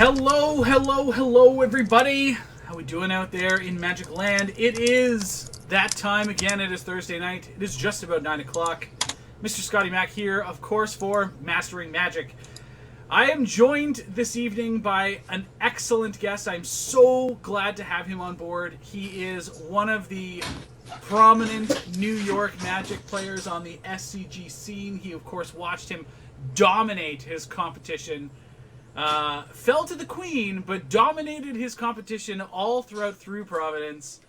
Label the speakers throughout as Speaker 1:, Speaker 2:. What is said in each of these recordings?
Speaker 1: Hello, hello, hello, everybody. How we doing out there in Magic Land? It is that time again. It is Thursday night. It is just about 9 o'clock. Mr. Scotty Mac here, of course, for Mastering Magic. I am joined this evening by an excellent guest. I'm so glad to have him on board. He is one of the prominent New York Magic players on the SCG scene. He, of course, watched him dominate his competition. Fell to the Queen, but dominated his competition all through Providence.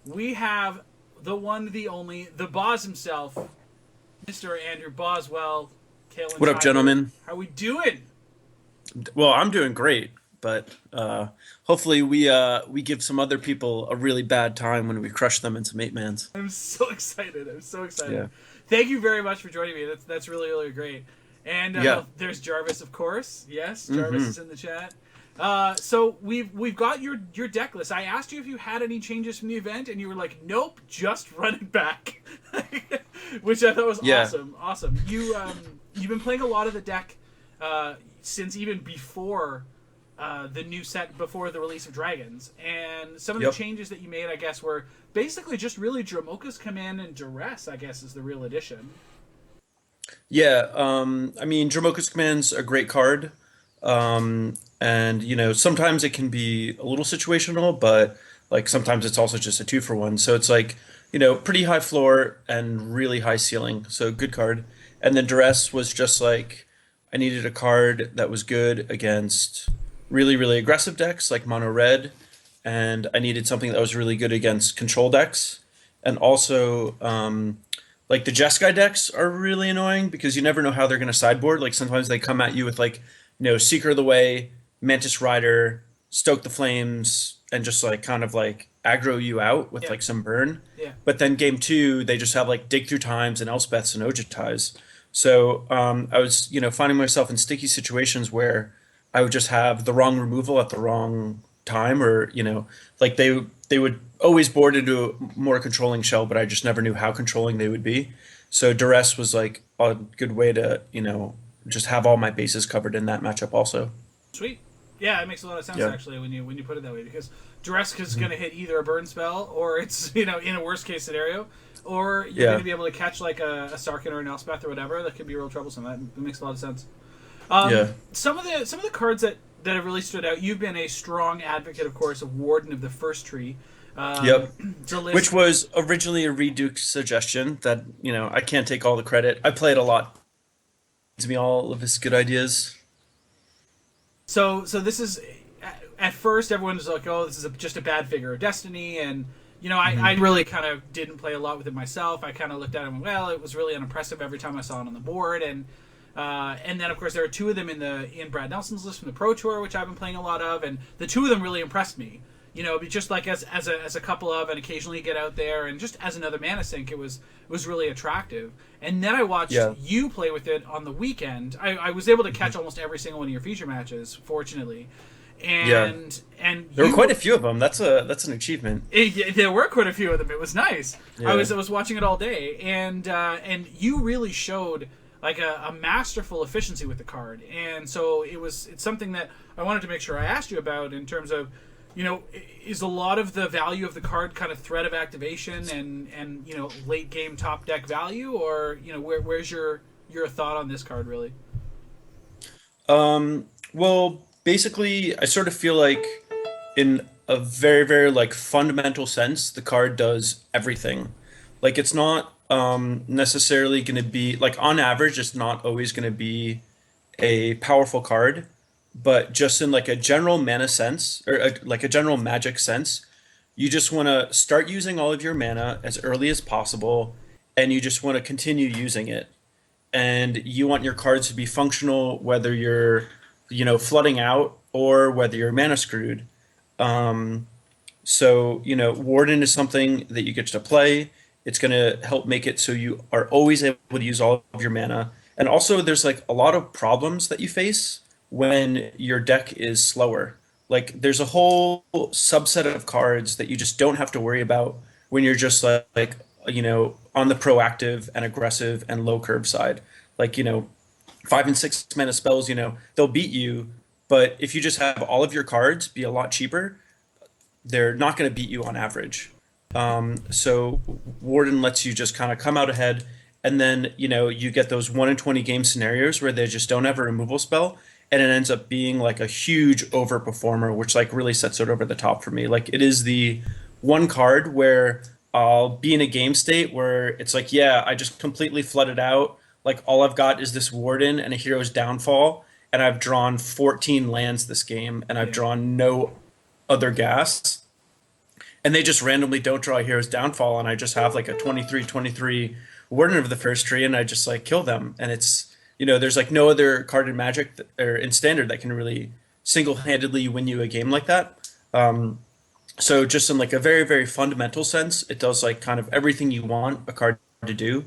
Speaker 1: We have the one, the only, the boss himself, Mr. Andrew Boswell.
Speaker 2: What up, gentlemen?
Speaker 1: How we doing?
Speaker 2: Well, I'm doing great, but hopefully we give some other people a really bad time when we crush them in some 8-mans.
Speaker 1: I'm so excited.
Speaker 2: Yeah.
Speaker 1: Thank you very much for joining me. That's really, really great. And there's Jarvis, of course. Yes, Jarvis is in the chat. So we've got your deck list. I asked you if you had any changes from the event, and you were like, "Nope, just run it back," which I thought was awesome. Awesome. You've been playing a lot of the deck since even before the new set, before the release of Dragons, and some of the changes that you made, I guess, were basically just really Dromoka's Command and Duress. I guess is the real addition.
Speaker 2: Yeah, I mean, Dromoka's Command's a great card, and sometimes it can be a little situational, but like sometimes it's also just a 2-for-1. So it's like pretty high floor and really high ceiling. So good card. And then Duress was just like I needed a card that was good against really, really aggressive decks like mono red, and I needed something that was really good against control decks, and also like the Jeskai decks are really annoying because you never know how they're going to sideboard. Like sometimes they come at you with like, Seeker of the Way, Mantis Rider, Stoke the Flames, and just like kind of like aggro you out with like some burn.
Speaker 1: Yeah.
Speaker 2: But then game 2, they just have like Dig Through Times and Elspeths and Ojitais. So I was, finding myself in sticky situations where I would just have the wrong removal at the wrong time, or, like they would always board into a more controlling shell, but I just never knew how controlling they would be. So Duress was like a good way to, just have all my bases covered in that matchup also.
Speaker 1: Sweet. Yeah, it makes a lot of sense actually when you put it that way, because Duress is going to hit either a burn spell, or it's in a worst case scenario, or you're going to be able to catch like a Sarkhan or an Elspeth or whatever that could be real troublesome. That makes a lot of sense. Some of the cards that have really stood out. You've been a strong advocate, of course, of Warden of the First Tree.
Speaker 2: Which was originally a Reduke suggestion that, I can't take all the credit. I play it a lot. Gives me all of his good ideas.
Speaker 1: So this is, at first everyone was like, oh, this is just a bad figure of Destiny, and I really kind of didn't play a lot with it myself. I kind of looked at it and went, well, it was really unimpressive every time I saw it on the board, and then of course there are 2 of them in Brad Nelson's list from the Pro Tour, which I've been playing a lot of, and the 2 of them really impressed me. Just like as a couple of, and occasionally get out there, and just as another mana sink, it was really attractive. And then I watched you play with it on the weekend. I was able to catch almost every single one of your feature matches, fortunately. And
Speaker 2: there were quite a few of them. That's an achievement.
Speaker 1: There were quite a few of them. It was nice.
Speaker 2: Yeah.
Speaker 1: I was watching it all day, and you really showed like a masterful efficiency with the card. And so it's something that I wanted to make sure I asked you about in terms of, is a lot of the value of the card kind of threat of activation and late game top deck value, or where's your thought on this card really?
Speaker 2: Well, basically, I sort of feel like in a very, very like fundamental sense, the card does everything. Like it's not necessarily going to be like, on average, it's not always going to be a powerful card. But just in like a general mana sense, or like a general magic sense, you just want to start using all of your mana as early as possible, and you just want to continue using it. And you want your cards to be functional, whether you're, flooding out or whether you're mana screwed. So, Warden is something that you get to play. It's going to help make it so you are always able to use all of your mana. And also there's like a lot of problems that you face when your deck is slower. Like there's a whole subset of cards that you just don't have to worry about when you're just like on the proactive and aggressive and low curve side. Like 5 and 6 mana spells, they'll beat you, But if you just have all of your cards be a lot cheaper, they're not going to beat you on average. So Warden lets you just kind of come out ahead, and then you get those 1 in 20 game scenarios where they just don't have a removal spell, and it ends up being like a huge overperformer, which like really sets it over the top for me. Like it is the one card where I'll be in a game state where it's like, yeah, I just completely flooded out. Like all I've got is this Warden and a Hero's Downfall, and I've drawn 14 lands this game, and I've
Speaker 1: Yeah.
Speaker 2: drawn no other gas, and they just randomly don't draw a Hero's Downfall, and I just have like a 23/23 Warden of the First Tree, and I just like kill them. And there's like no other card in Magic or in Standard that can really single-handedly win you a game like that. So just in like a very, very fundamental sense, it does like kind of everything you want a card to do.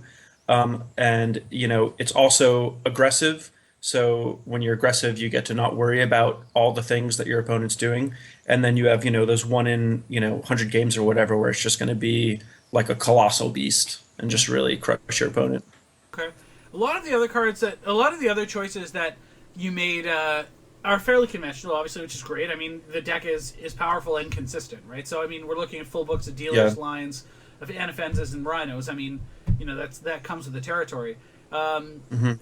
Speaker 2: And it's also aggressive. So when you're aggressive, you get to not worry about all the things that your opponent's doing. And then you have, those 1 in 100 games or whatever, where it's just going to be like a colossal beast and just really crush your opponent.
Speaker 1: Okay. A lot of the other choices that you made are fairly conventional, obviously, which is great. I mean, the deck is powerful and consistent, right? So, I mean, we're looking at full books of dealers,
Speaker 2: Yeah.
Speaker 1: lines, of Anaphenzas and Rhinos. I mean, that comes with the territory.
Speaker 2: hmm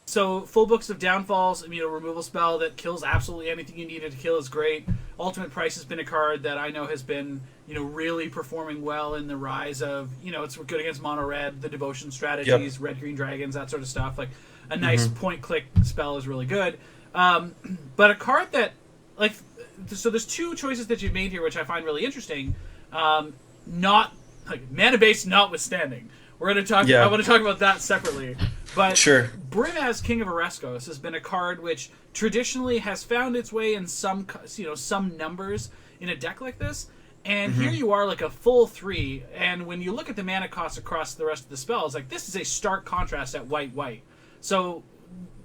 Speaker 1: So full books of downfalls, a removal spell that kills absolutely anything you needed to kill is great. Ultimate Price has been a card that I know has been, really performing well in the rise of, it's good against mono red, the devotion
Speaker 2: Yep.
Speaker 1: strategies, red green dragons, that sort of stuff. Like a nice
Speaker 2: hmm
Speaker 1: point click spell is really good. But a card that, like, so there's two choices that you've made here, which I find really interesting. Not like mana base notwithstanding. We're going to talk. I
Speaker 2: Yeah.
Speaker 1: want to talk about that separately. But
Speaker 2: Sure.
Speaker 1: Brimaz, King of Oreskos, has been a card which traditionally has found its way in some numbers in a deck like this. And here
Speaker 2: hmm
Speaker 1: you are, like a full 3. And when you look at the mana cost across the rest of the spells, like this is a stark contrast at white. So,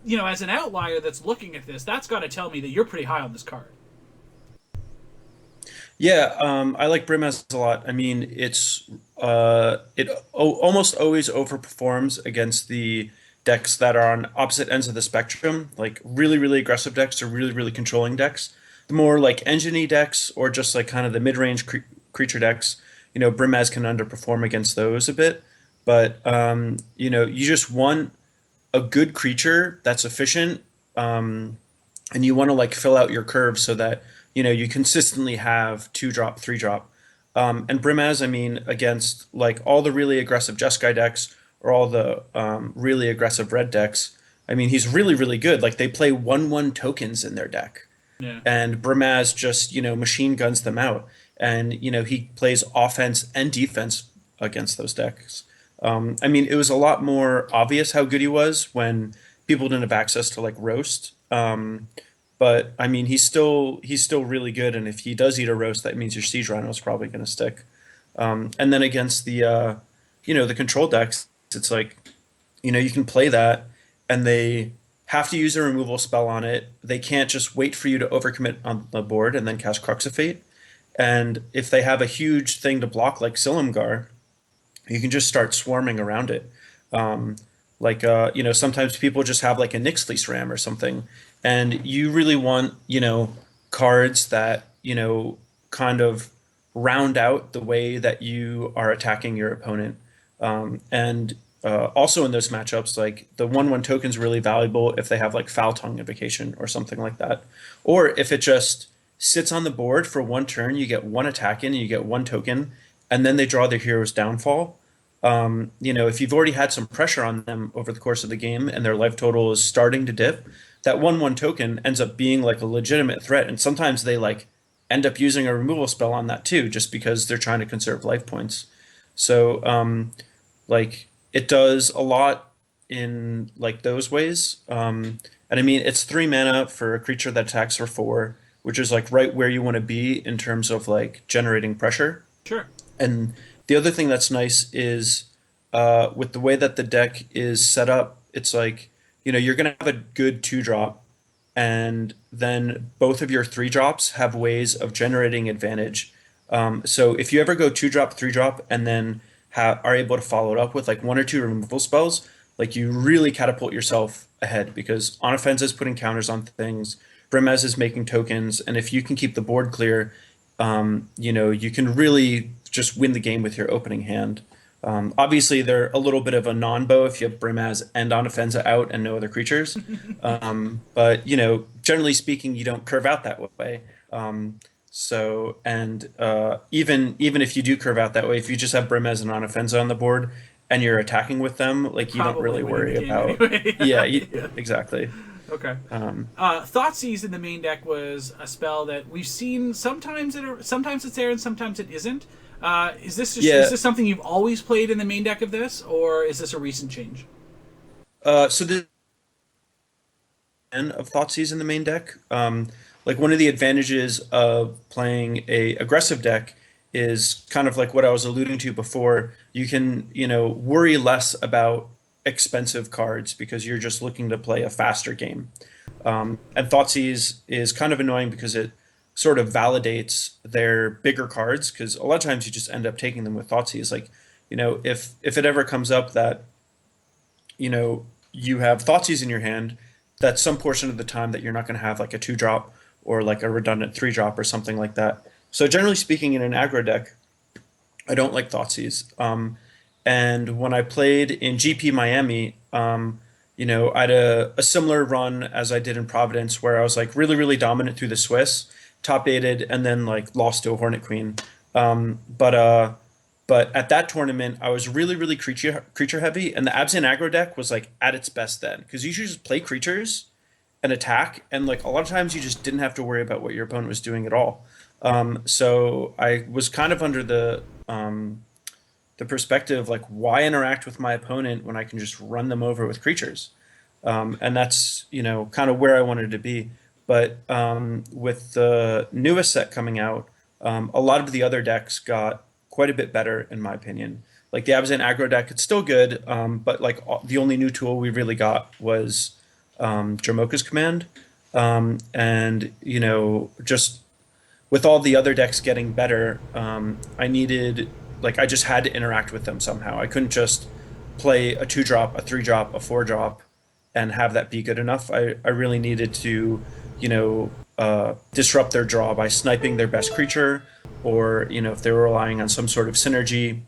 Speaker 1: as an outlier that's looking at this, that's got to tell me that you're pretty high on this card.
Speaker 2: Yeah, I like Brimaz a lot. I mean, almost always overperforms against the decks that are on opposite ends of the spectrum, like really, really aggressive decks or really, really controlling decks. The more like engine decks or just like kind of the mid-range creature decks, Brimaz can underperform against those a bit. But you just want a good creature that's efficient, and you want to like fill out your curve so that you consistently have 2 drop, 3 drop. And Brimaz, I mean, against like all the really aggressive Jeskai decks or all the really aggressive red decks, I mean, he's really, really good. Like they play 1/1 tokens in their deck,
Speaker 1: Yeah.
Speaker 2: and Brimaz just machine guns them out, and he plays offense and defense against those decks. I mean, it was a lot more obvious how good he was when people didn't have access to like roast. But I mean, he's still really good, and if he does eat a roast, that means your siege rhino is probably going to stick. And then against the control decks, it's like you can play that, and they have to use a removal spell on it. They can't just wait for you to overcommit on the board and then cast Crux of Fate. And if they have a huge thing to block like Silumgar, you can just start swarming around it. Sometimes people just have like a Nyx Fleece Ram or something, and you really want cards that kind of round out the way that you are attacking your opponent. And Also in those matchups, like the 1/1 token's really valuable if they have like Foul Tongue Invocation or something like that, or if it just sits on the board for 1 turn, you get 1 attack in and you get 1 token, and then they draw their hero's downfall. If you've already had some pressure on them over the course of the game and their life total is starting to dip, that 1/1 token ends up being like a legitimate threat. And sometimes they like end up using a removal spell on that too, just because they're trying to conserve life points. So, like it does a lot in like those ways. And I mean, it's 3 mana for a creature that attacks for 4, which is like right where you want to be in terms of like generating pressure.
Speaker 1: Sure.
Speaker 2: And the other thing that's nice is with the way that the deck is set up, it's like, you're going to have a good 2 drop, and then both of your 3 drops have ways of generating advantage. So if you ever go 2 drop, 3 drop, and then are able to follow it up with like 1 or 2 removal spells, like you really catapult yourself ahead because on offense is putting counters on things. Brimez is making tokens, and if you can keep the board clear, you can really just win the game with your opening hand. Obviously, they're a little bit of a non-bow if you have Brimaz and Onofenza out and no other creatures. But generally speaking, you don't curve out that way. Even if you do curve out that way, if you just have Brimez and Onofenza on the board and you're attacking with them, like you don't really worry about.
Speaker 1: Anyway.
Speaker 2: Yeah, exactly.
Speaker 1: Okay. Thoughtseize in the main deck was a spell that we've seen sometimes it's there and sometimes it isn't. Is this something you've always played in the main deck of this, or is this a recent change?
Speaker 2: So the of Thoughtseize in the main deck. Like one of the advantages of playing a aggressive deck is kind of like what I was alluding to before. You can, worry less about expensive cards because you're just looking to play a faster game. And Thoughtseize is kind of annoying because it sort of validates their bigger cards, because a lot of times you just end up taking them with Thoughtseize. Like, if it ever comes up that, you have Thoughtseize in your hand, that's some portion of the time that you're not going to have like a 2-drop or like a redundant 3-drop or something like that. So generally speaking, in an aggro deck, I don't like Thoughtseize. And when I played in GP Miami, I had a similar run as I did in Providence, where I was like really, really dominant through the Swiss, top aided, and then like lost to a Hornet Queen. But at that tournament, I was really, really creature heavy, and the Abzan Aggro deck was like at its best then, because you should just play creatures and attack, and like a lot of times you just didn't have to worry about what your opponent was doing at all. So I was kind of under the perspective, like, why interact with my opponent when I can just run them over with creatures? And that's kind of where I wanted to be. But with the newest set coming out, a lot of the other decks got quite a bit better, in my opinion. Like the Abzan Aggro deck, it's still good, but like the only new tool we really got was Dromoka's Command. And just with all the other decks getting better, I just had to interact with them somehow. I couldn't just play a 2-drop, a 3-drop, a 4-drop, and have that be good enough. I really needed to, disrupt their draw by sniping their best creature, or, if they were relying on some sort of synergy,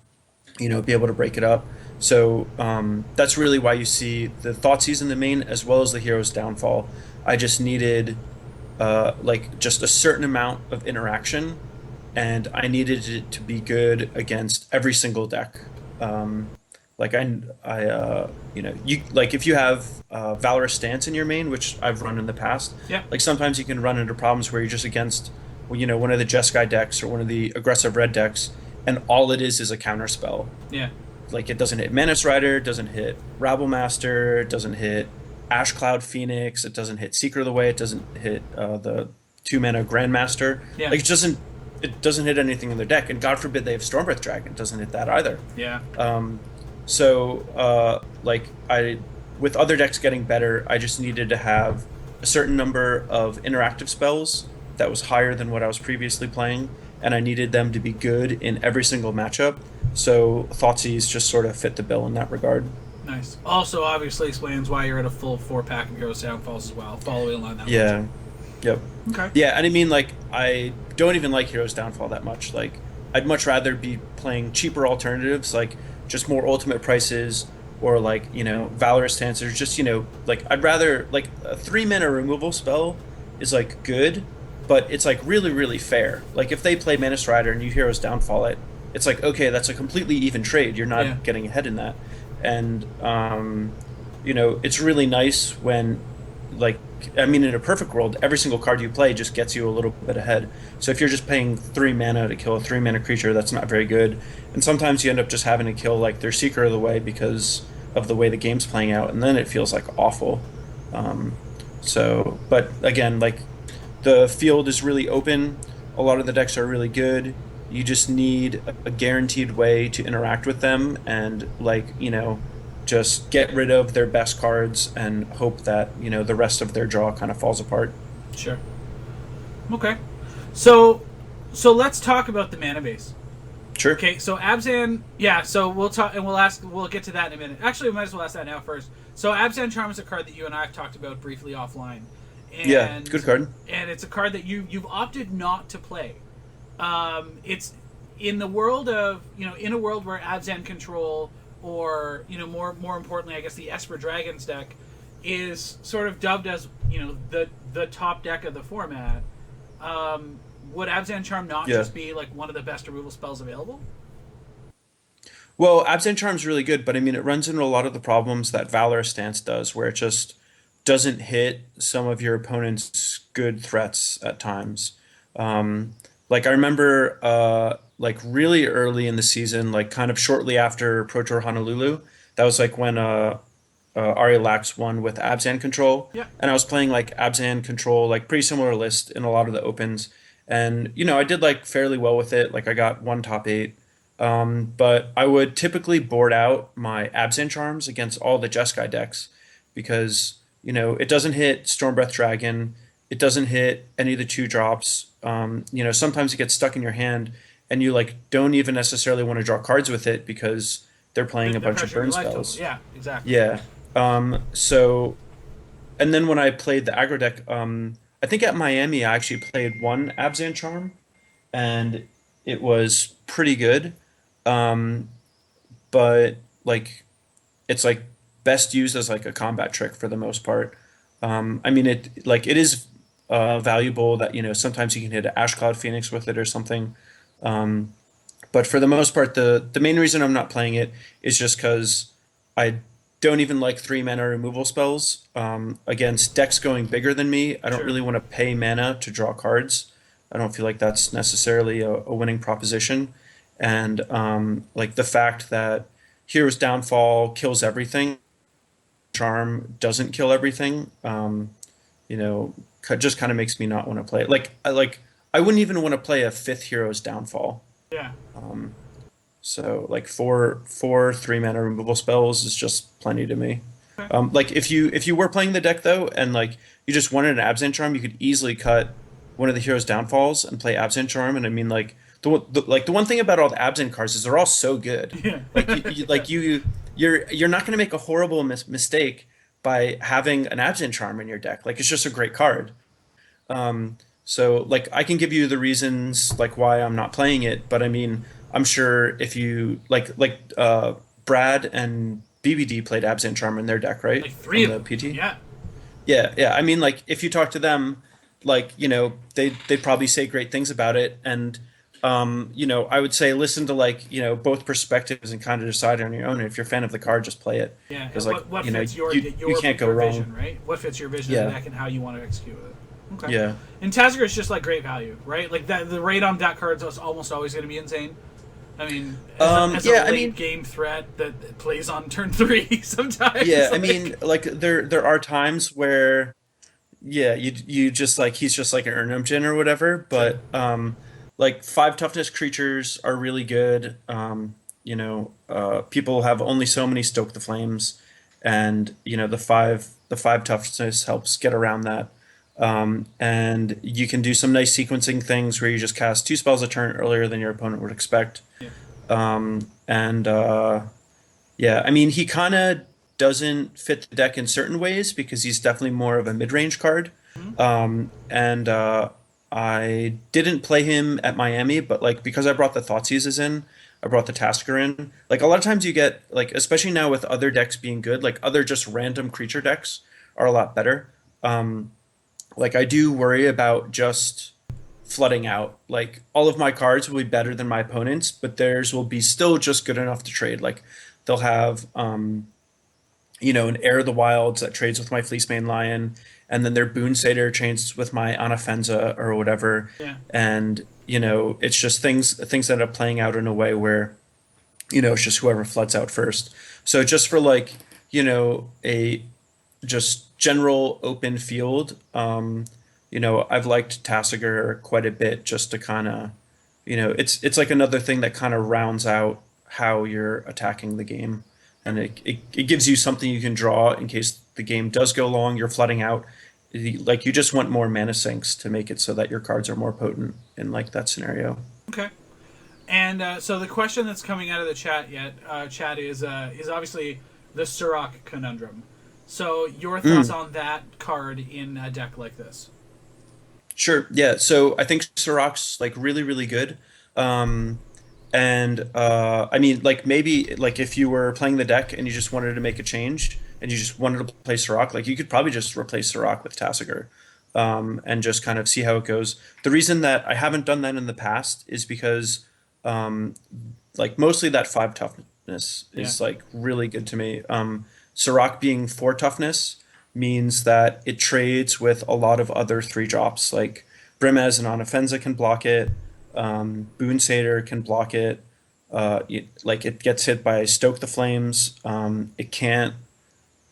Speaker 2: be able to break it up. So that's really why you see the Thoughtseize in the main, as well as the Hero's Downfall. I just needed just a certain amount of interaction, and I needed it to be good against every single deck. If you have Valorous Stance in your main, which I've run in the past, like sometimes you can run into problems where you're just against, one of the Jeskai decks or one of the aggressive red decks, and all it is a counter spell.
Speaker 1: Yeah.
Speaker 2: Like it doesn't hit Manus Rider, doesn't hit Rabblemaster, doesn't hit Ash Cloud Phoenix, it doesn't hit Seeker of the Way, it doesn't hit the 2-mana Grandmaster.
Speaker 1: Yeah.
Speaker 2: Like it doesn't hit anything in their deck, and God forbid they have Stormbreath Dragon, it doesn't hit that either.
Speaker 1: Yeah.
Speaker 2: With other decks getting better, I just needed to have a certain number of interactive spells that was higher than what I was previously playing, and I needed them to be good in every single matchup. So Thoughtseize just sort of fit the bill in that regard.
Speaker 1: Nice. Also, obviously explains why you're at a full 4-pack of Heroes Downfalls as well, following along that.
Speaker 2: Yeah.
Speaker 1: Logic.
Speaker 2: Yep.
Speaker 1: Okay.
Speaker 2: Yeah, and I mean, like, I don't even like Heroes Downfall that much. Like, I'd much rather be playing cheaper alternatives, like just more ultimate prices, or like, Valorous Stance, or just, I'd rather, like, a 3-mana removal spell is like good, but it's like really, really fair. Like if they play Manus Rider and you Heroes Downfall it, it's like, okay, that's a completely even trade. You're not getting ahead in that. And, it's really nice when, in a perfect world, every single card you play just gets you a little bit ahead. So if you're just paying 3 mana to kill a 3-mana creature, that's not very good. And sometimes you end up just having to kill like their Seeker of the Way because of the way the game's playing out, and then it feels like awful. But again, like the field is really open. A lot of the decks are really good. You just need a guaranteed way to interact with them, and just get rid of their best cards and hope that the rest of their draw kind of falls apart.
Speaker 1: Sure. Okay. So let's talk about the mana base.
Speaker 2: Sure.
Speaker 1: Okay, so Abzan, so we'll talk, and we'll get to that in a minute. Actually, we might as well ask that now first. So Abzan Charm is a card that you and I have talked about briefly offline,
Speaker 2: Yeah, good
Speaker 1: and
Speaker 2: card.
Speaker 1: it's a card that you've opted not to play. It's in the world of in a world where Abzan Control or more importantly, I guess the Esper Dragons deck is sort of dubbed as the top deck of the format. Would Abzan Charm not
Speaker 2: Yeah.
Speaker 1: just be like one of the best removal spells available?
Speaker 2: Well, Absent Charm's really good, but I mean, it runs into a lot of the problems that Valorous Stance does, where it just doesn't hit some of your opponent's good threats at times. Like I remember, like really early in the season, like kind of shortly after Pro Tour Honolulu, that was like when Ari Lax won with Abzan Control,
Speaker 1: Yeah.
Speaker 2: and I was playing like Abzan Control, like pretty similar list in a lot of the opens, and I did like fairly well with it. Like I got one top eight, but I would typically board out my Abzan Charms against all the Jeskai decks because it doesn't hit Stormbreath Dragon, it doesn't hit any of the two drops. Sometimes it gets stuck in your hand, and you like don't even necessarily want to draw cards with it because they're playing a
Speaker 1: They're
Speaker 2: bunch of
Speaker 1: pressuring
Speaker 2: burn
Speaker 1: your life total.
Speaker 2: spells.
Speaker 1: Yeah, exactly.
Speaker 2: Yeah. So, and then when I played the aggro deck, I think at Miami I actually played one Abzan Charm, and it was pretty good. Um, but like, it's like best used as like a combat trick for the most part. I mean, it is valuable that sometimes you can hit an Ash Cloud Phoenix with it or something. Um, but for the most part, the main reason I'm not playing it is just because I don't even like 3 mana removal spells. Against decks going bigger than me, I don't
Speaker 1: Sure.
Speaker 2: really want to pay mana to draw cards. I don't feel like that's necessarily a winning proposition. And like the fact that Hero's Downfall kills everything, Charm doesn't kill everything. Just kind of makes me not want to play it. I wouldn't even want to play a fifth Hero's Downfall.
Speaker 1: Yeah.
Speaker 2: So like four 3 mana removal spells is just plenty to me.
Speaker 1: Okay.
Speaker 2: Like if you were playing the deck though, and like you just wanted an Absent Charm, you could easily cut one of the hero's downfalls and play Absent Charm. And I mean like the one thing about all the Absent cards is they're all so good.
Speaker 1: Yeah.
Speaker 2: You're not going to make a horrible mistake by having an Absent Charm in your deck. Like it's just a great card. So like I can give you the reasons like why I'm not playing it, but I mean I'm sure if you Brad and BBD played Absent Charm in their deck, right?
Speaker 1: Like three
Speaker 2: From
Speaker 1: of
Speaker 2: the
Speaker 1: them.
Speaker 2: PT.
Speaker 1: Yeah.
Speaker 2: Yeah. I mean like if you talk to them, like they'd probably say great things about it, and I would say listen to like both perspectives and kind of decide on your own. And if you're a fan of the card, just play it
Speaker 1: Yeah.
Speaker 2: because
Speaker 1: And
Speaker 2: like
Speaker 1: what fits your
Speaker 2: you can't go
Speaker 1: your
Speaker 2: wrong.
Speaker 1: vision, right? What fits your vision of
Speaker 2: Yeah.
Speaker 1: the deck and how you want to execute it. Okay.
Speaker 2: Yeah.
Speaker 1: And Tazger is just like great value, right? Like that, the rate on that card is almost always going to be insane. I mean, as a late game threat that plays on turn 3 sometimes.
Speaker 2: Yeah, I
Speaker 1: like-
Speaker 2: mean, like there are times where, yeah, you just like he's just like an Urnimjin or whatever, but like 5 toughness creatures are really good. People have only so many Stoke the Flames, and the five toughness helps get around that. And you can do some nice sequencing things where you just cast 2 spells a turn earlier than your opponent would expect.
Speaker 1: Yeah.
Speaker 2: And yeah, I mean, he kind of doesn't fit the deck in certain ways because he's definitely more of a mid-range card. And I didn't play him at Miami, but like because I brought the Thoughtseizes in, I brought the Tasker in. Like a lot of times you get like, especially now with other decks being good, like other just random creature decks are a lot better. Like I do worry about just flooding out. Like all of my cards will be better than my opponents, but theirs will be still just good enough to trade. Like they'll have an Heir of the Wilds that trades with my Fleecemane Lion, and then their Boon Satyr trades with my Anafenza or whatever.
Speaker 1: Yeah.
Speaker 2: And it's just things end up playing out in a way where it's just whoever floods out first. So just for like a just general open field, I've liked Tassiger quite a bit just to kind of it's like another thing that kind of rounds out how you're attacking the game, and it gives you something you can draw in case the game does go long, you're flooding out. Like you just want more mana sinks to make it so that your cards are more potent in like that scenario.
Speaker 1: Okay. And so the question that's coming out of the chat is obviously the Ciroc Conundrum. So your thoughts
Speaker 2: Mm,
Speaker 1: on that card in a deck like this?
Speaker 2: sure. Yeah. So I think Ciroc's like really, really good. Um, and I mean, like maybe like if you were playing the deck and you just wanted to make a change and you just wanted to play Ciroc, like you could probably just replace Ciroc with Tassiger, and just kind of see how it goes. The reason that I haven't done that in the past is because um, like mostly that five toughness
Speaker 1: Yeah.
Speaker 2: is like really good to me. Ciroc being four toughness means that it trades with a lot of other three drops. Like Brimez and Onofenza can block it. Boon Satyr can block it. Like it gets hit by Stoke the Flames. It can't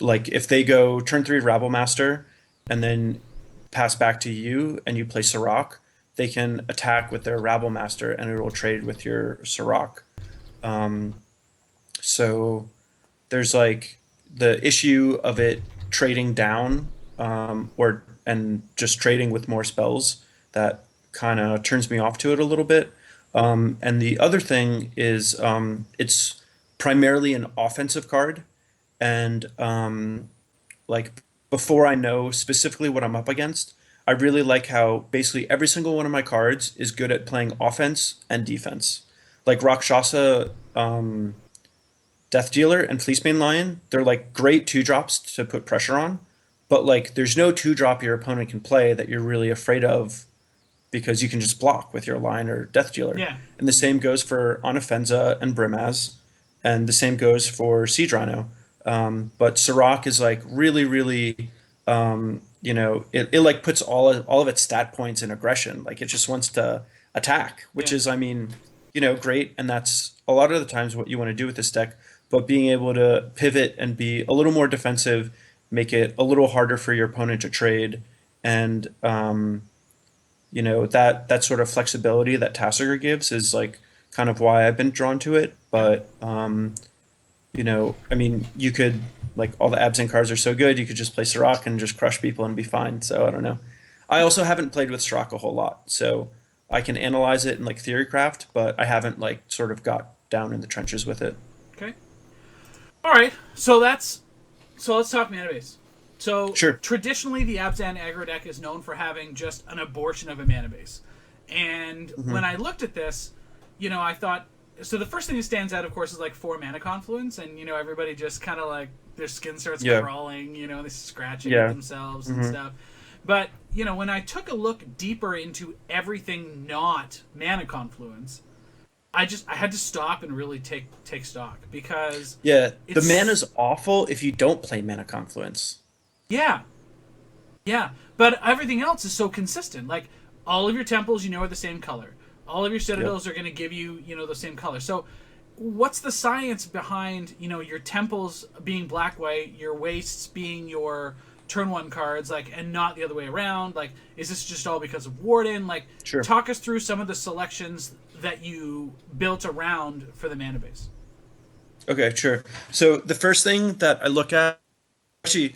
Speaker 2: like if they go turn three Rabble Master and then pass back to you and you play Ciroc, they can attack with their Rabble Master and it will trade with your Ciroc. Um, so there's like the issue of it trading down, or and just trading with more spells that kind of turns me off to it a little bit. And the other thing is it's primarily an offensive card, and like before I know specifically what I'm up against, I really like how basically every single one of my cards is good at playing offense and defense. Like Rakshasa, Death Dealer and Fleecebane Lion, they're like great two drops to put pressure on, but like there's no two drop your opponent can play that you're really afraid of because you can just block with your Lion or Death Dealer.
Speaker 1: Yeah.
Speaker 2: And the same goes for Onofenza and Brimaz, and the same goes for Siege Rhino. But Ciroc is like really, really, it like puts all of its stat points in aggression. Like it just wants to attack, which
Speaker 1: Yeah.
Speaker 2: is, I mean, great. And that's a lot of the times what you want to do with this deck. But being able to pivot and be a little more defensive, make it a little harder for your opponent to trade, and that sort of flexibility that Tassiger gives is like kind of why I've been drawn to it.
Speaker 1: Yeah.
Speaker 2: But I mean, you could like all the Abzan cards are so good, you could just play Ciroc and just crush people and be fine. So I don't know. I also haven't played with Ciroc a whole lot, so I can analyze it in like theorycraft, but I haven't like sort of got down in the trenches with it.
Speaker 1: Okay. All right. So let's talk mana base. So
Speaker 2: Sure.
Speaker 1: traditionally, the Abzan Aggro deck is known for having just an abortion of a mana base. And when
Speaker 2: Hmm.
Speaker 1: I looked at this, I thought so. The first thing that stands out, of course, is like four mana confluence, and everybody just kind of like their skin starts
Speaker 2: Yeah.
Speaker 1: crawling. They're scratching at
Speaker 2: Yeah.
Speaker 1: themselves and
Speaker 2: Hmm.
Speaker 1: stuff. But when I took a look deeper into everything not mana confluence, I had to stop and really take stock because
Speaker 2: Yeah. The
Speaker 1: it's
Speaker 2: mana's awful if you don't play Mana Confluence.
Speaker 1: yeah. Yeah, but everything else is so consistent. Like all of your temples, are the same color. All of your
Speaker 2: Yep.
Speaker 1: citadels are going to give you, the same color. So, what's the science behind, your temples being black white, your wastes being your turn one cards, like, and not the other way around? Like, is this just all because of Warden? Like,
Speaker 2: Sure.
Speaker 1: talk us through some of the selections that you built around for the mana base.
Speaker 2: Okay, sure. So the first thing that I look at, actually,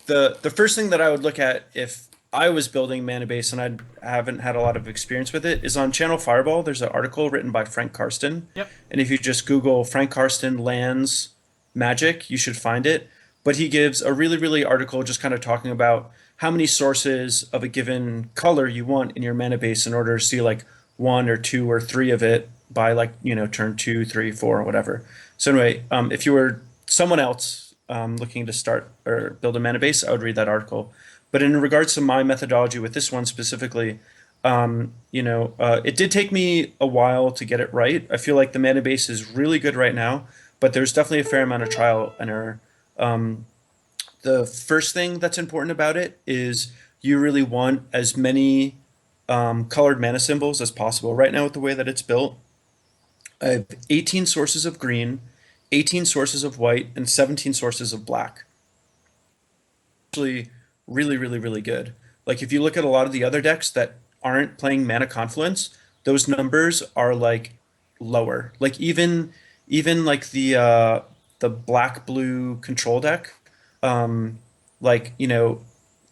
Speaker 2: the first thing that I would look at if I was building mana base and I haven't had a lot of experience with it is on Channel Fireball. There's an article written by Frank Karsten,
Speaker 1: Yep.
Speaker 2: and if you just Google Frank Karsten lands magic, you should find it. But he gives a really, really article just kind of talking about how many sources of a given color you want in your mana base in order to see like one or two or three of it by like turn two, three, four, or whatever. So anyway, if you were someone else looking to start or build a mana base, I would read that article. But in regards to my methodology with this one specifically, it did take me a while to get it right. I feel like the mana base is really good right now, but there's definitely a fair amount of trial and error. The first thing that's important about it is you really want as many colored mana symbols as possible. Right now, with the way that it's built, I have 18 sources of green, 18 sources of white, and 17 sources of black. Actually, really, really, really good. Like if you look at a lot of the other decks that aren't playing Mana Confluence, those numbers are like lower. Like even like the black blue control deck, um, like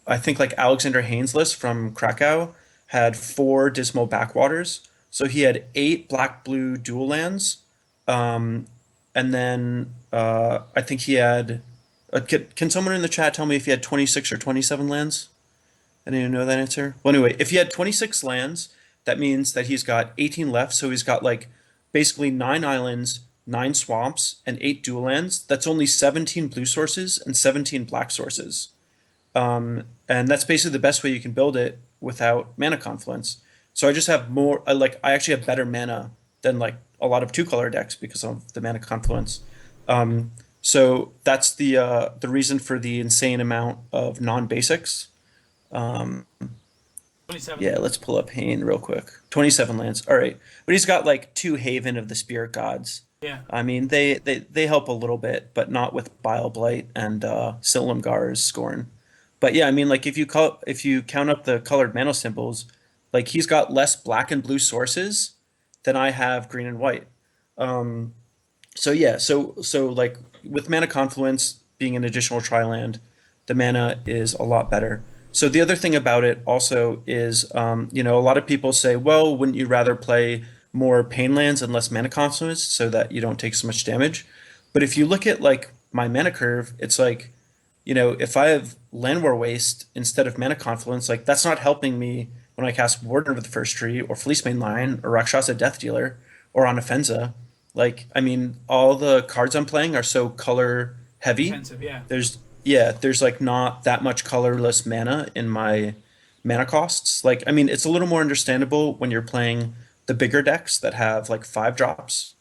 Speaker 2: I think like Alexander Hainsliss from Krakow had four Dismal Backwaters. So he had eight black blue dual lands. Um, and then I think he had Can someone in the chat tell me if he had 26 or 27 lands? Anyone know that answer? Well, anyway, if he had 26 lands, that means that he's got 18 left. So he's got like basically 9 islands, 9 swamps, and 8 dual lands. That's only 17 blue sources and 17 black sources. And that's basically the best way you can build it without mana confluence. So I just have more, I actually have better mana than like a lot of two-color decks because of the mana confluence. So that's the reason for the insane amount of non-basics.
Speaker 1: 27.
Speaker 2: Yeah, let's pull up Hain real quick. 27 lands. All right. But he's got like 2 Haven of the Spirit Gods.
Speaker 1: Yeah.
Speaker 2: I mean, they help a little bit, but not with Bile Blight and Silumgar's Scorn. But yeah, I mean, like if you count up the colored mana symbols, like he's got less black and blue sources than I have green and white. So yeah, so like with mana confluence being an additional tri-land, the mana is a lot better. So the other thing about it also is, a lot of people say, well, wouldn't you rather play more pain lands and less mana confluence so that you don't take so much damage? But if you look at like my mana curve, it's like, if I have Land War Waste instead of mana confluence, like that's not helping me when I cast Warden of the First Tree or Fleecemane Lion or Rakshasa Death Dealer or on Offensa. Like, I mean, all the cards I'm playing are so color heavy.
Speaker 1: Expensive, yeah.
Speaker 2: There's like not that much colorless mana in my mana costs. Like, I mean, it's a little more understandable when you're playing the bigger decks that have like 5 drops,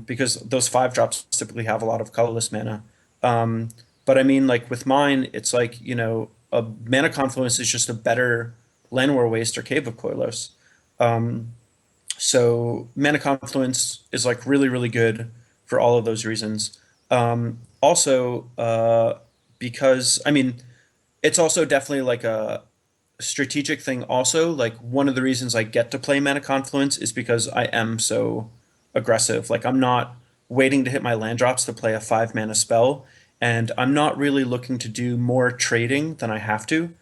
Speaker 2: because those 5 drops typically have a lot of colorless mana. But I mean, like with mine, it's like, a mana confluence is just a better Land War Waste or Cave of Koilos. So mana confluence is like really, really good for all of those reasons. Also, because I mean, it's also definitely like a strategic thing. Also, like one of the reasons I get to play mana confluence is because I am so aggressive. Like I'm not waiting to hit my land drops to play a 5 mana spell, and I'm not really looking to do more trading than I have to.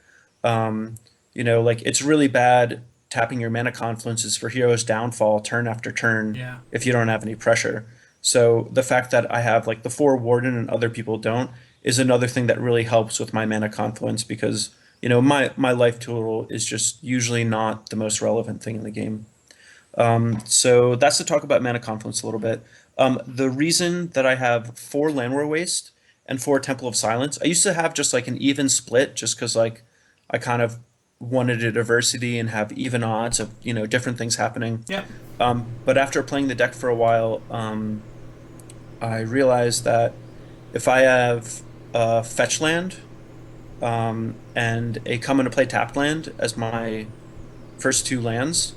Speaker 2: Like it's really bad tapping your mana confluences for Hero's Downfall turn after turn
Speaker 1: Yeah.
Speaker 2: if you don't have any pressure. So the fact that I have like the 4 Warden and other people don't is another thing that really helps with my mana confluence because my life total is just usually not the most relevant thing in the game. So that's to talk about mana confluence a little bit. The reason that I have 4 Land War Waste and 4 Temple of Silence, I used to have just like an even split just because like I kind of wanted a diversity and have even odds of different things happening.
Speaker 1: Yeah.
Speaker 2: But after playing the deck for a while, I realized that if I have a fetch land and a come into play tapped land as my first 2 lands,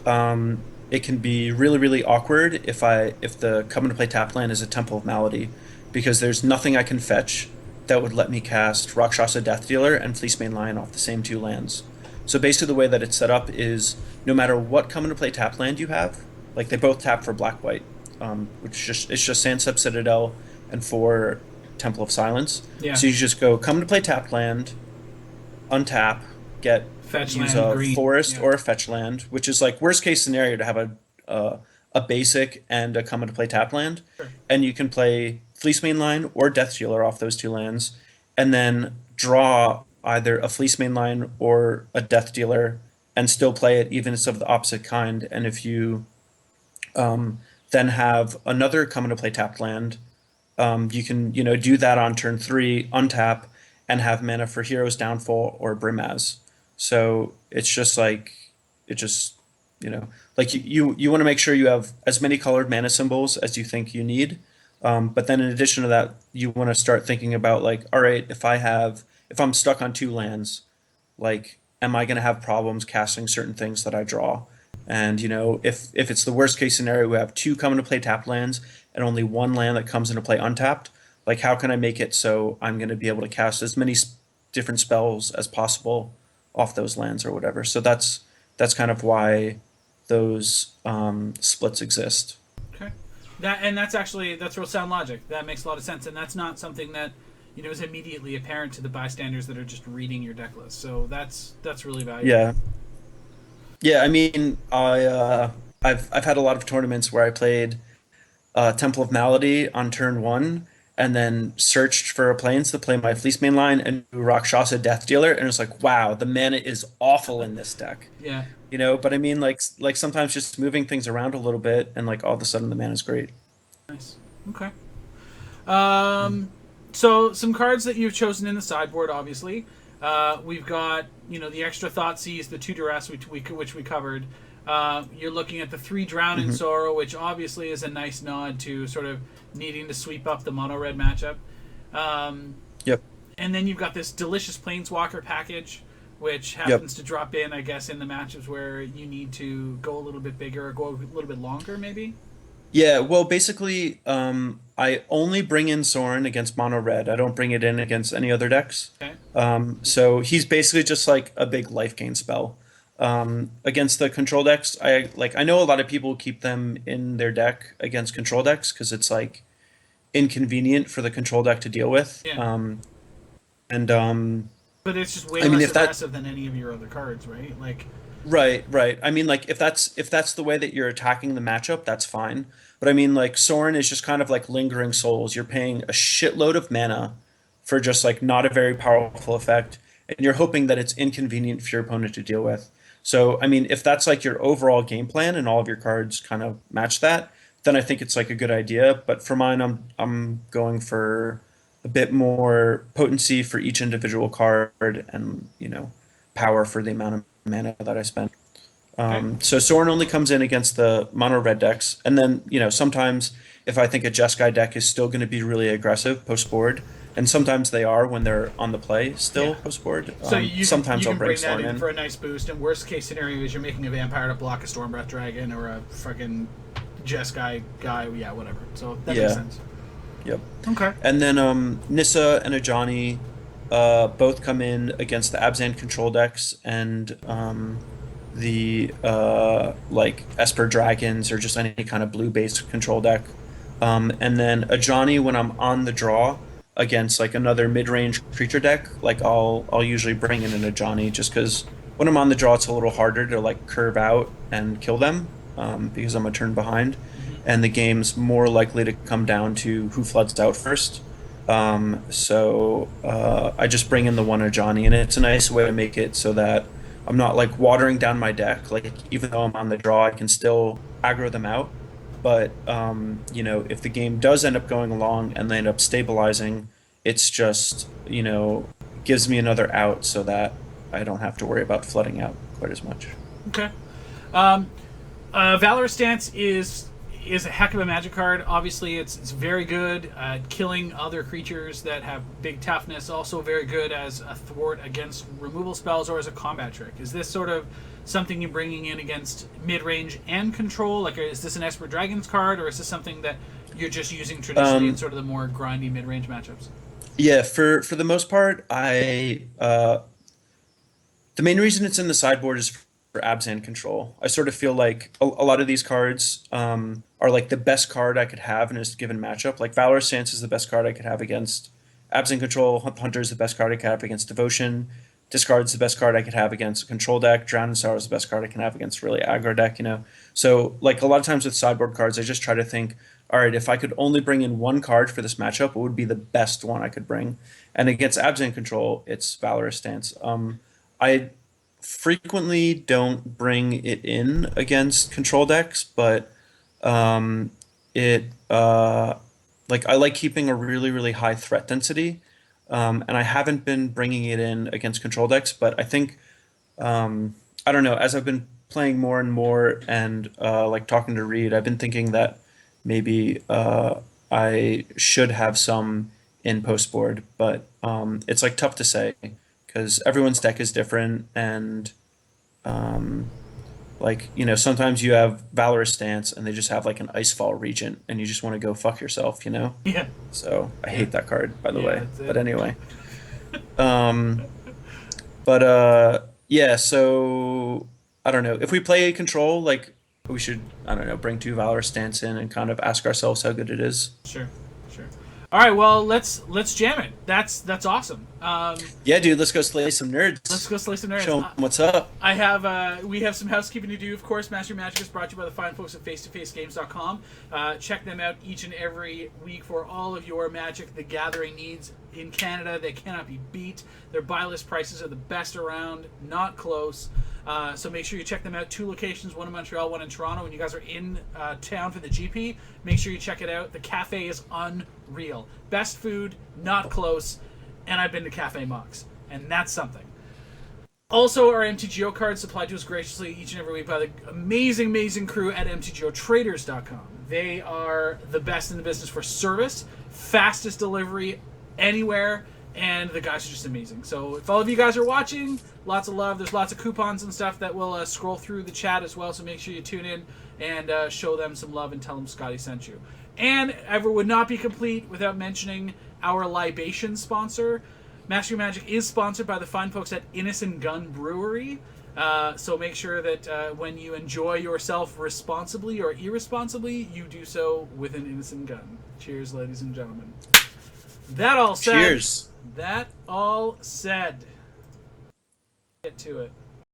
Speaker 2: it can be really, really awkward if the come into play tapped land is a Temple of Malady, because there's nothing I can fetch that would let me cast Rakshasa Death Dealer and Fleecemane Lion off the same 2 lands. So basically the way that it's set up is no matter what come into play tap land you have, like they both tap for black white, it's just Sandsep Citadel and 4 Temple of Silence.
Speaker 1: Yeah.
Speaker 2: So you just go come into play tapped land, untap,
Speaker 1: Fetch
Speaker 2: use
Speaker 1: land,
Speaker 2: a
Speaker 1: green.
Speaker 2: forest
Speaker 1: Yeah.
Speaker 2: or a fetch land, which is like worst case scenario to have a basic and a come into play tap land,
Speaker 1: Sure.
Speaker 2: and you can play Fleecemane Lion or Death Dealer off those 2 lands, and then draw either a Fleecemane Lion or a Death Dealer, and still play it even if it's of the opposite kind. And if you then have another come into play tapped land, you can do that on turn 3, untap, and have mana for Hero's Downfall or Brimaz. So it's just like like you want to make sure you have as many colored mana symbols as you think you need. But then in addition to that, you want to start thinking about like, all right, if I'm stuck on 2 lands, like, am I going to have problems casting certain things that I draw? And if it's the worst case scenario, we have 2 come into play tapped lands and only 1 land that comes into play untapped. Like, how can I make it so I'm going to be able to cast as many different spells as possible off those lands or whatever? So that's kind of why those splits exist.
Speaker 1: Okay. That's real sound logic. That makes a lot of sense, and that's not something that is immediately apparent to the bystanders that are just reading your deck list. So that's really valuable.
Speaker 2: Yeah. Yeah, I mean, I've had a lot of tournaments where I played Temple of Malady on turn 1, and then searched for a planes to play my Fleece main line and do Rakshasa Death Dealer, and it's like, wow, the mana is awful in this deck.
Speaker 1: Yeah.
Speaker 2: You know, but I mean, like sometimes just moving things around a little bit, and like all of a sudden the mana's great.
Speaker 1: Nice. Okay. So some cards that you've chosen in the sideboard, obviously. We've got the extra Thoughtseize, the 2 Duress, which we covered. You're looking at the 3 Drown in Sorrow, which obviously is a nice nod to sort of needing to sweep up the mono red matchup.
Speaker 2: Yep.
Speaker 1: And then you've got this delicious Planeswalker package, which happens to drop in, I guess, in the matchups where you need to go a little bit bigger or go a little bit longer, maybe.
Speaker 2: Yeah, well, basically, I only bring in Sorin against mono red. I don't bring it in against any other decks.
Speaker 1: Okay.
Speaker 2: So he's basically just like a big life gain spell. Against the control decks, I know a lot of people keep them in their deck against control decks because it's like inconvenient for the control deck to deal with.
Speaker 1: Yeah.
Speaker 2: And
Speaker 1: But it's just way
Speaker 2: I mean,
Speaker 1: less
Speaker 2: if that
Speaker 1: aggressive than any of your other cards, right? Like,
Speaker 2: right. I mean, like if that's the way that you're attacking the matchup, that's fine. But I mean, like Sorin is just kind of like lingering souls. You're paying a shitload of mana for just like not a very powerful effect, and you're hoping that it's inconvenient for your opponent to deal with. So, I mean, if that's like your overall game plan and all of your cards kind of match that, then I think it's like a good idea. But for mine, I'm going for a bit more potency for each individual card and, power for the amount of mana that I spend.
Speaker 1: okay.
Speaker 2: So Sorin only comes in against the mono red decks, and then sometimes if I think a Jeskai deck is still going to be really aggressive post board, and sometimes they are when they're on the play still
Speaker 1: Yeah.
Speaker 2: post board.
Speaker 1: So you
Speaker 2: Sometimes I'll
Speaker 1: can
Speaker 2: bring
Speaker 1: bring that
Speaker 2: Sorin
Speaker 1: in
Speaker 2: in.
Speaker 1: for a nice boost. And worst case scenario is you're making a vampire to block a Stormbreath Dragon or a fucking Jeskai guy. Yeah, whatever. So that makes
Speaker 2: Yeah.
Speaker 1: sense.
Speaker 2: Yep.
Speaker 1: Okay.
Speaker 2: And then Nissa and Ajani both come in against the Abzan control decks and the like Esper Dragons or just any kind of blue based control deck. And then Ajani when I'm on the draw against like another mid range creature deck, like I'll usually bring in an Ajani just because when I'm on the draw it's a little harder to like curve out and kill them because I'm a turn behind, and the game's more likely to come down to who floods out first. So I just bring in the one Ajani, and it's a nice way to make it so that I'm not like watering down my deck. Like even though I'm on the draw, I can still aggro them out. But if the game does end up going along and they end up stabilizing, it's just gives me another out so that I don't have to worry about flooding out quite as much.
Speaker 1: Okay. Valorous Stance is a heck of a magic card. Obviously, it's very good at killing other creatures that have big toughness. Also very good as a thwart against removal spells or as a combat trick. Is this sort of something you're bringing in against mid-range and control? Like, is this an Esper Dragons card, or is this something that you're just using traditionally in sort of the more grindy mid-range matchups?
Speaker 2: Yeah, for the most part, the main reason it's in the sideboard is for Abzan control. I sort of feel like a lot of these cards are like the best card I could have in a given matchup. Like Valorous Stance is the best card I could have against Abzan control. Hunter is the best card I could have against Devotion. Discard is the best card I could have against a control deck. Drown in Sorrow is the best card I can have against really aggro deck. So like a lot of times with sideboard cards, I just try to think, all right, if I could only bring in one card for this matchup, what would be the best one I could bring? And against Abzan control, it's Valorous Stance. I frequently don't bring it in against control decks, but it like I like keeping a really really high threat density, and I haven't been bringing it in against control decks. But I think I don't know, as I've been playing more and more and like talking to Reed, I've been thinking that maybe I should have some in post board, but it's like tough to say because everyone's deck is different, and sometimes you have Valorous Stance and they just have like an Icefall Regent and you just want to go fuck yourself.
Speaker 1: Yeah.
Speaker 2: So I hate that card, by the
Speaker 1: Yeah,
Speaker 2: way.
Speaker 1: that's it.
Speaker 2: But anyway. Yeah, so I don't know. If we play control, like we should, I don't know, bring 2 Valorous Stance in and kind of ask ourselves how good it is.
Speaker 1: Sure, sure. All right, well, let's jam it. That's awesome.
Speaker 2: Yeah, dude, let's go slay some
Speaker 1: Let's
Speaker 2: nerds.
Speaker 1: go slay some nerds.
Speaker 2: Show them what's up.
Speaker 1: I have we have some housekeeping to do. Of course, Master Magic is brought to you by the fine folks at face-to-facegames.com. Check them out each and every week for all of your Magic the Gathering needs in Canada. They cannot be beat. Their buy list prices are the best around, not close. So make sure you check them out. 2 locations, one in Montreal, one in Toronto. When you guys are in town for the GP, make sure you check it out. The cafe is unreal. Best food, not close. And I've been to Cafe Mox, and that's something. Also, our MTGO cards supplied to us graciously each and every week by the amazing, amazing crew at MTGOtraders.com. They are the best in the business for service, fastest delivery anywhere, and the guys are just amazing. So if all of you guys are watching, lots of love. There's lots of coupons and stuff that will scroll through the chat as well, so make sure you tune in and show them some love and tell them Scotty sent you. And ever would not be complete without mentioning our libation sponsor. Master Magic is sponsored by the fine folks at Innocent Gun Brewery. So make sure that when you enjoy yourself responsibly or irresponsibly, you do so with an innocent gun. Cheers, ladies and gentlemen. That all said.
Speaker 2: Cheers.
Speaker 1: That all said. Get to it.